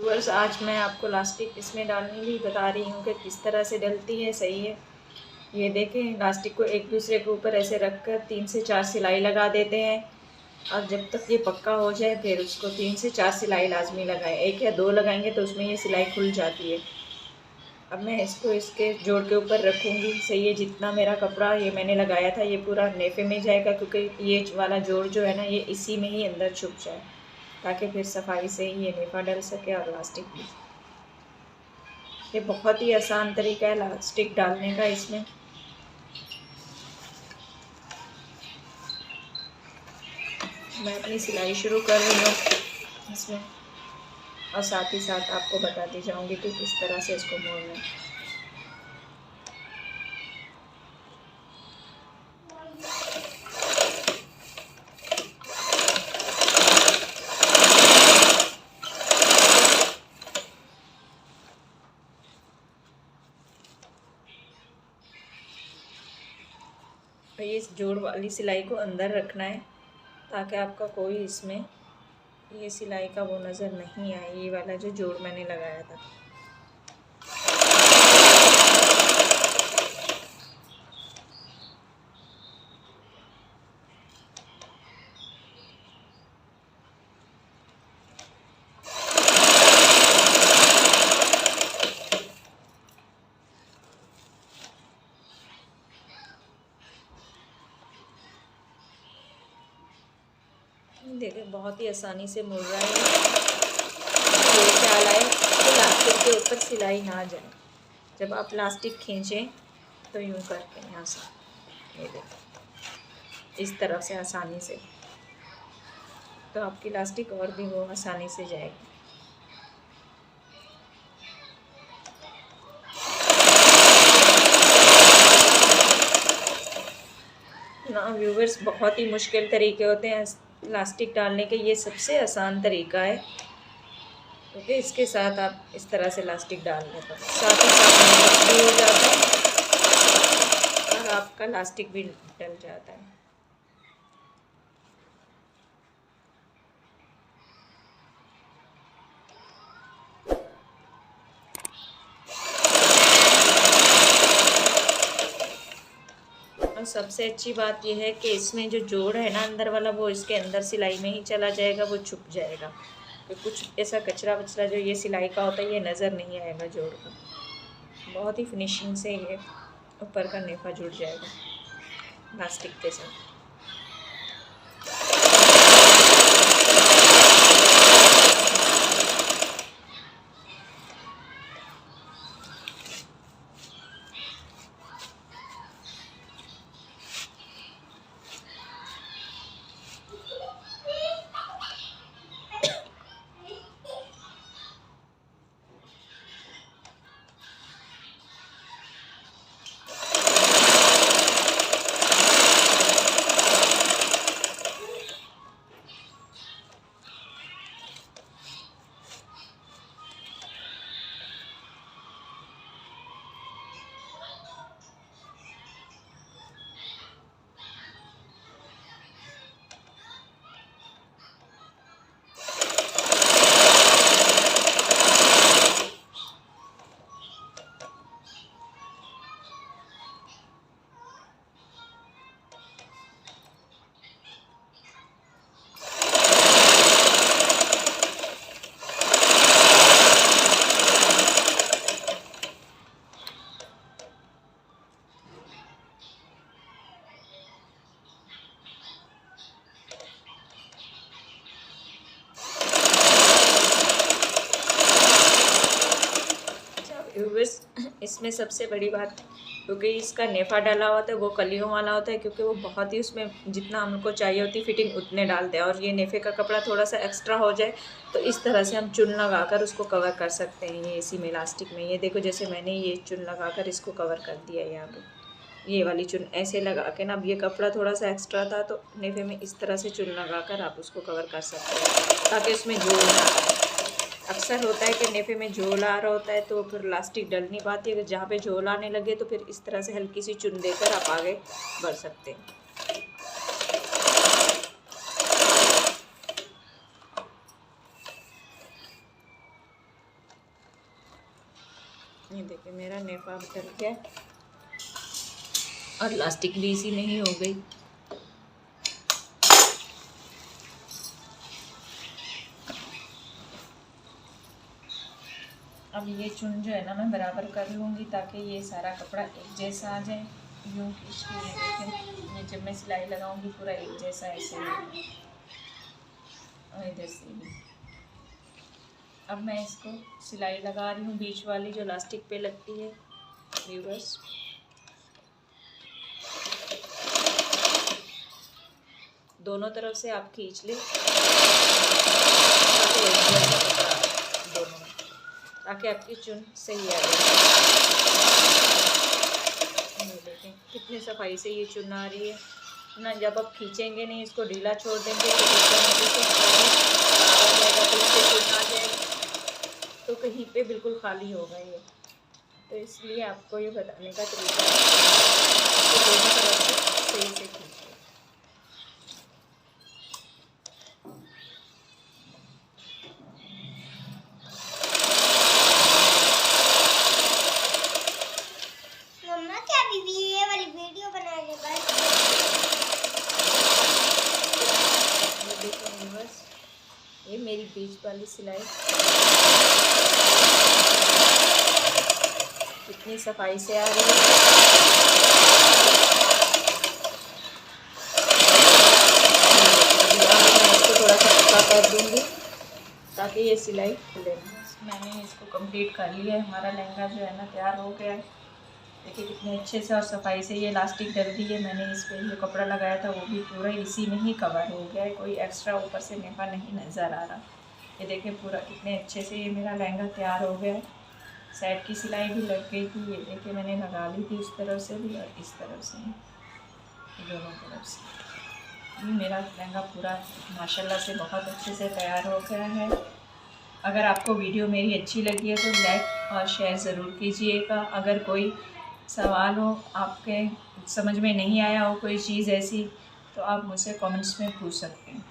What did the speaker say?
Viewers, आज मैं आपको लास्टिक इसमें डालने भी बता रही हूँ कि किस तरह से डलती है। सही है, ये देखें, लास्टिक को एक दूसरे के ऊपर ऐसे रख कर 3 से 4 सिलाई लगा देते हैं और जब तक ये पक्का हो जाए फिर उसको 3 से 4 सिलाई लाजमी लगाएं। 1 या 2 लगाएंगे तो उसमें ये सिलाई खुल जाती है। अब मैं इसको इसके जोड़ के ऊपर रखूँगी। सही है, जितना मेरा कपड़ा ये मैंने लगाया था ये पूरा नेफे में जाएगा, क्योंकि ये वाला जोड़ जो है ना ये इसी में ही अंदर छुप जाए, ताकि फिर सफाई से ही ये नेफा डल सके और लास्टिक भी। ये बहुत ही आसान तरीका है लास्टिक डालने का। इसमें मैं अपनी सिलाई शुरू कर रही हूँ इसमें, और साथ ही साथ आपको बताती जाऊँगी कि किस तरह से इसको मोड़ना है। ये इस जोड़ वाली सिलाई को अंदर रखना है ताकि आपका कोई इसमें ये सिलाई का वो नज़र नहीं आए, ये वाला जो जोड़ मैंने लगाया था। देखिए बहुत ही आसानी से मुड़ रहा है। ये ख्याल आए कि लास्टिक के ऊपर सिलाई ना जाए। जब आप लास्टिक खींचें तो यूँ करके यहाँ से, ये देखिए इस तरफ से आसानी से, तो आपकी लास्टिक और भी वो आसानी से जाएगी। ना व्यूवर्स, बहुत ही मुश्किल तरीके होते हैं लास्टिक डालने के, ये सबसे आसान तरीका है, क्योंकि इसके साथ आप इस तरह से लास्टिक डालने पर साथ ही साथ भी हो जाता है और आपका लास्टिक भी डल जाता है। और सबसे अच्छी बात यह है कि इसमें जो जोड़ है ना अंदर वाला, वो इसके अंदर सिलाई में ही चला जाएगा, वो छुप जाएगा। तो कुछ ऐसा कचरा वचरा जो ये सिलाई का होता है ये नज़र नहीं आएगा जोड़ का। बहुत ही फिनिशिंग से ये ऊपर का नेफा जुड़ जाएगा लास्टिक के साथ। इसमें सबसे बड़ी बात, क्योंकि इसका नेफा डाला होता है वो कलियों वाला होता है, क्योंकि वो बहुत ही उसमें जितना हमको चाहिए होती फिटिंग उतने डालते हैं, और ये नेफे का कपड़ा थोड़ा सा एक्स्ट्रा हो जाए तो इस तरह से हम चुन लगा कर उसको कवर कर सकते हैं। ये इसी में इलास्टिक में, ये देखो जैसे मैंने ये चुन लगा कर इसको कवर कर दिया है। यहाँ पर ये वाली चुन ऐसे लगा के ना, अब ये कपड़ा थोड़ा सा एक्स्ट्रा था तो नेफे में इस तरह से चुन लगा कर आप उसको कवर कर सकते हैं, ताकि उसमें झोल ना आए। अक्सर होता है कि नेफे में झोल आ रहा होता है तो फिर लास्टिक डल नहीं पाती है। अगर जहाँ पे झोल आने लगे तो फिर इस तरह से हल्की सी चुन देकर आप आगे बढ़ सकते हैं। ये देखिए मेरा नेफा डल गया और लास्टिक भी इसी में ही हो गई। अब ये चुन जो है ना मैं बराबर कर लूँगी ताकि ये सारा कपड़ा एक जैसा आ जाए। यूँ खींच के ये देखें, ये जब मैं सिलाई लगाऊंगी पूरा एक जैसा ऐसे होगा और इधर से भी। अब मैं इसको सिलाई लगा रही हूँ बीच वाली जो लास्टिक पे लगती है व्यूअर्स। दोनों तरफ से आप खींच लें ताकि एक जैसा कपड़ा दोनों में, ताकि आपकी चुन सही आ जाए। देखें कितनी सफाई से ये चुन आ रही है ना। जब आप खींचेंगे नहीं, इसको ढीला छोड़ देंगे तो चुन आ जाएगा, तो कहीं पे बिल्कुल खाली होगा ये। तो इसलिए आपको ये बताने का तरीका है कि दोनों तरफ से सही से खींचें। ये मेरी बीच वाली सिलाई कितनी सफाई से आ रही है। मैं इसको थोड़ा सा पतला कर दूंगी ताकि ये सिलाई खुले। मैंने इसको कंप्लीट कर लिया है। हमारा लहंगा जो है ना तैयार हो गया है। देखिए कितने अच्छे से और सफाई से ये इलास्टिक डल दी है। मैंने इस पर जो कपड़ा लगाया था वो भी पूरा इसी में ही कवर हो गया है, कोई एक्स्ट्रा ऊपर से नेफा नहीं नज़र आ रहा। ये देखिए पूरा कितने अच्छे से ये मेरा लहंगा तैयार हो गया है। साइड की सिलाई भी लग गई थी, ये देखिए मैंने लगा ली थी उस तरफ से भी और इस तरफ से, दोनों तरफ से। ये मेरा लहंगा पूरा माशाल्लाह से बहुत अच्छे से तैयार हो गया है। अगर आपको वीडियो मेरी अच्छी लगी है तो लाइक और शेयर ज़रूर कीजिएगा। अगर कोई सवाल हो, आपके समझ में नहीं आया हो कोई चीज़ ऐसी, तो आप मुझसे कमेंट्स में पूछ सकते हैं।